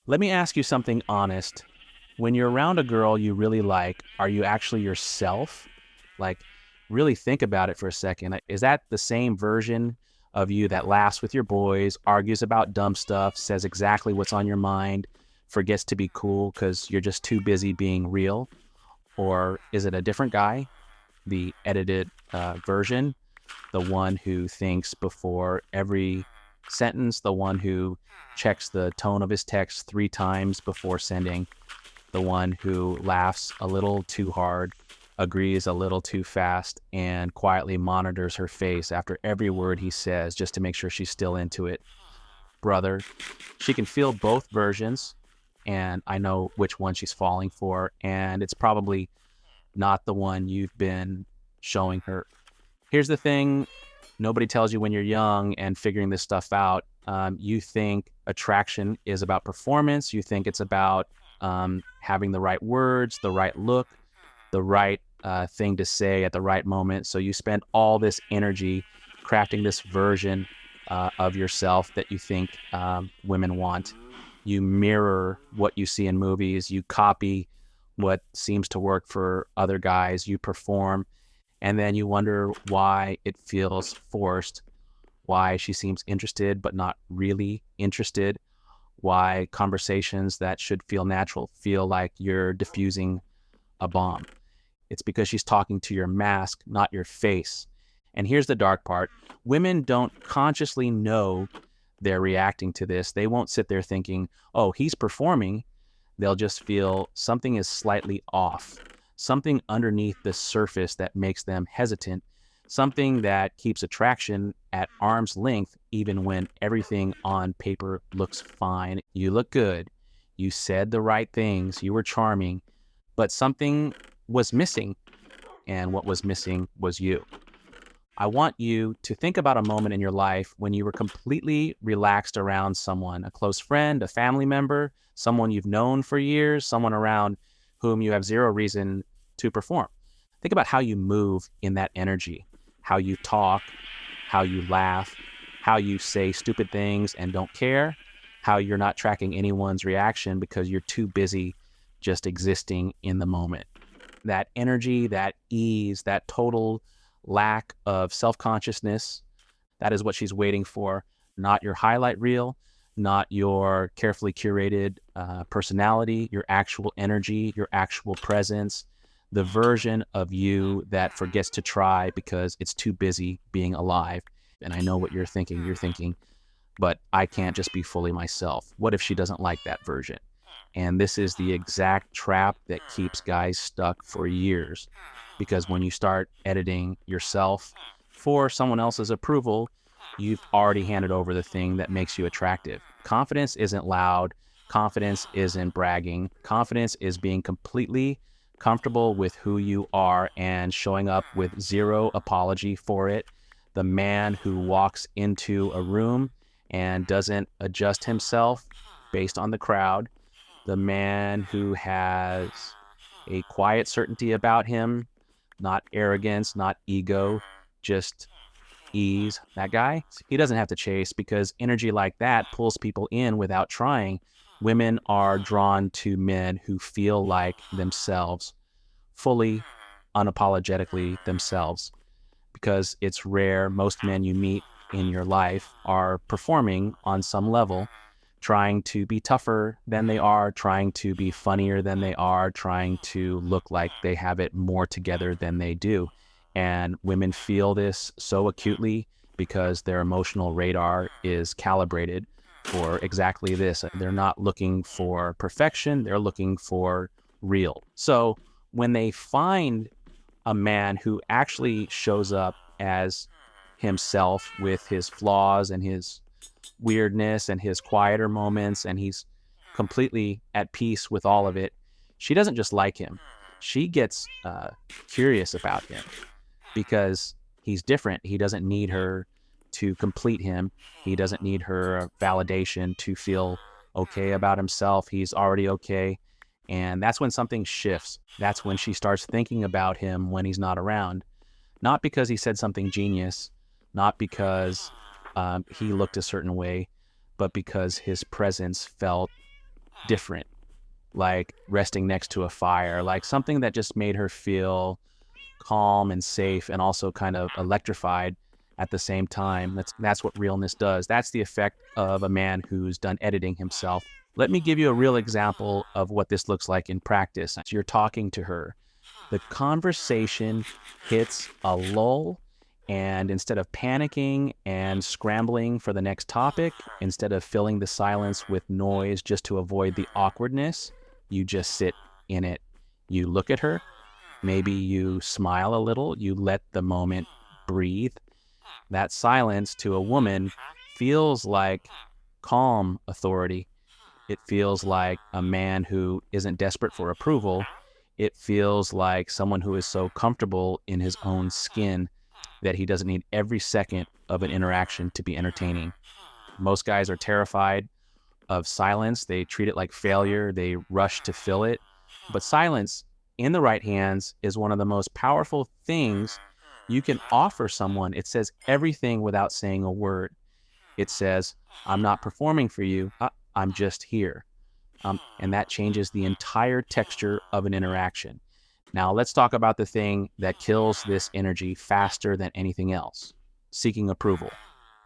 Let me ask you something honest. When you're around a girl you really like, are you actually yourself? Like, really think about it for a second. Is that the same version of you that laughs with your boys, argues about dumb stuff, says exactly what's on your mind, forgets to be cool because you're just too busy being real? Or is it a different guy, the edited version, the one who thinks before every sentence, the one who checks the tone of his text 3 times before sending, the one who laughs a little too hard, agrees a little too fast, and quietly monitors her face after every word he says just to make sure she's still into it? Brother, she can feel both versions, and I know which one she's falling for, and it's probably not the one you've been showing her. Here's the thing nobody tells you when you're young and figuring this stuff out. You think attraction is about performance. You think it's about having the right words, the right look, the right thing to say at the right moment. So you spend all this energy crafting this version of yourself that you think women want. You mirror what you see in movies. You copy what seems to work for other guys. You perform, and then you wonder why it feels forced, why she seems interested but not really interested, why conversations that should feel natural feel like you're diffusing a bomb. It's because she's talking to your mask, not your face. And here's the dark part. Women don't consciously know they're reacting to this. They won't sit there thinking, oh, he's performing. They'll just feel something is slightly off, something underneath the surface that makes them hesitant, something that keeps attraction at arm's length even when everything on paper looks fine. You look good. You said the right things. You were charming, but something was missing, and what was missing was you. I want you to think about a moment in your life when you were completely relaxed around someone, a close friend, a family member, someone you've known for years, someone around whom you have zero reason to perform. Think about how you move in that energy, how you talk, how you laugh, how you say stupid things and don't care, how you're not tracking anyone's reaction because you're too busy just existing in the moment. That energy, that ease, that total lack of self-consciousness, that is what she's waiting for, not your highlight reel, not your carefully curated personality, your actual energy, your actual presence, the version of you that forgets to try because it's too busy being alive. And I know what you're thinking. You're thinking, but I can't just be fully myself. What if she doesn't like that version? And this is the exact trap that keeps guys stuck for years. Because when you start editing yourself for someone else's approval, you've already handed over the thing that makes you attractive. Confidence isn't loud. Confidence isn't bragging. Confidence is being completely comfortable with who you are and showing up with zero apology for it. The man who walks into a room and doesn't adjust himself based on the crowd. The man who has a quiet certainty about him, not arrogance, not ego, just ease. That guy, he doesn't have to chase because energy like that pulls people in without trying. Women are drawn to men who feel like themselves, fully, unapologetically themselves, because it's rare. Most men you meet in your life are performing on some level, trying to be tougher than they are, trying to be funnier than they are, trying to look like they have it more together than they do. And women feel this so acutely because their emotional radar is calibrated for exactly this. They're not looking for perfection, they're looking for real. So when they find a man who actually shows up as himself with his flaws and his weirdness and his quieter moments, and he's completely at peace with all of it, she doesn't just like him. She gets curious about him because he's different. He doesn't need her to complete him. He doesn't need her validation to feel okay about himself. He's already okay. And that's when something shifts. That's when she starts thinking about him when he's not around. Not because he said something genius, not because he looked a certain way, but because his presence felt different, like resting next to a fire, like something that just made her feel calm and safe and also kind of electrified at the same time. That's what realness does. That's the effect of a man who's done editing himself. Let me give you a real example of what this looks like in practice. You're talking to her. The conversation hits a lull, and instead of panicking and scrambling for the next topic, instead of filling the silence with noise just to avoid the awkwardness, you just sit in it. You look at her. Maybe you smile a little, you let the moment breathe. That silence to a woman feels like calm authority. It feels like a man who isn't desperate for approval. It feels like someone who is so comfortable in his own skin that he doesn't need every second of an interaction to be entertaining. Most guys are terrified of silence. They treat it like failure. They rush to fill it. But silence in the right hands is one of the most powerful things you can offer someone. It says everything without saying a word. It says, I'm not performing for you. I'm just here. And that changes the entire texture of an interaction. Now, let's talk about the thing that kills this energy faster than anything else: seeking approval.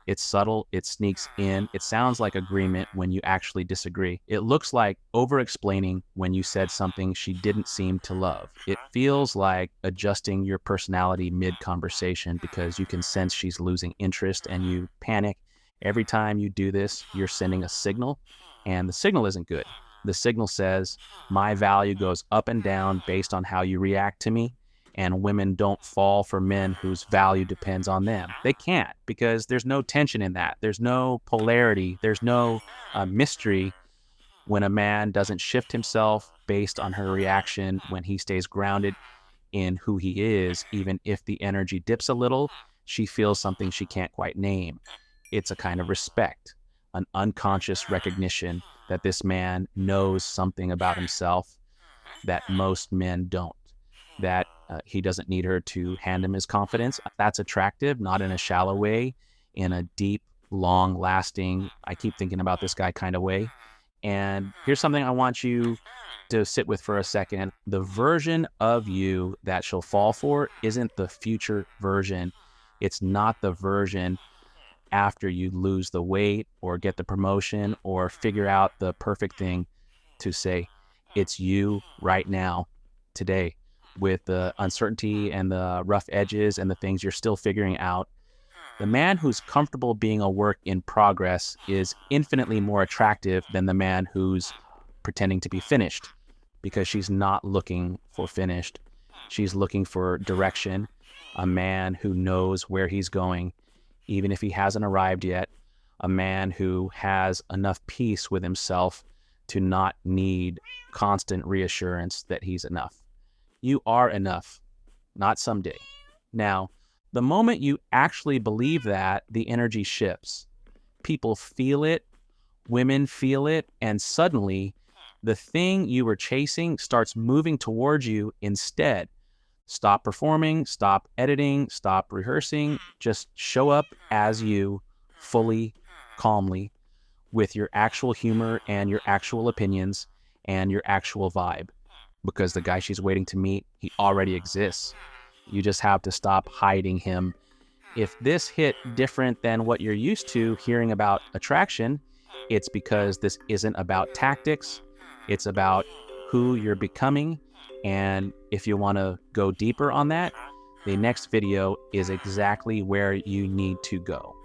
It's subtle, it sneaks in, it sounds like agreement when you actually disagree. It looks like over-explaining when you said something she didn't seem to love. It feels like adjusting your personality mid-conversation because you can sense she's losing interest and you panic. Every time you do this, you're sending a signal, and the signal isn't good. The signal says, my value goes up and down based on how you react to me. And women don't fall for men whose value depends on them. They can't, because there's no tension in that. There's no polarity. There's no mystery when a man doesn't shift himself based on her reaction, when he stays grounded in who he is. Even if the energy dips a little, she feels something she can't quite name. It's a kind of respect, an unconscious recognition that this man knows something about himself that most men don't, that he doesn't need her to hand him his confidence. That's attractive, not in a shallow way, in a deep, long-lasting, I keep thinking about this guy kind of way. And here's something I want you to sit with for a second. The version of you that she'll fall for isn't the future version. It's not the version after you lose the weight or get the promotion or figure out the perfect thing to say. It's you right now, today, with the uncertainty and the rough edges and the things you're still figuring out. The man who's comfortable being a work in progress is infinitely more attractive than the man who's pretending to be finished, because she's not looking for finished. She's looking for direction, a man who knows where he's going, even if he hasn't arrived yet, a man who has enough peace with himself to not need constant reassurance that he's enough. You are enough, not someday. Now, the moment you actually believe that, the energy shifts. People feel it, women feel it, and suddenly the thing you were chasing starts moving towards you instead. Stop performing, stop editing, stop rehearsing. Just show up as you, fully, calmly, with your actual humor and your actual opinions and your actual vibe. Because the guy she's waiting to meet, he already exists. You just have to stop hiding him. If this hit different than what you're used to hearing about attraction, it's because this isn't about tactics. It's about who you're becoming. And if you want to go deeper on that, the next video is exactly where you need to go.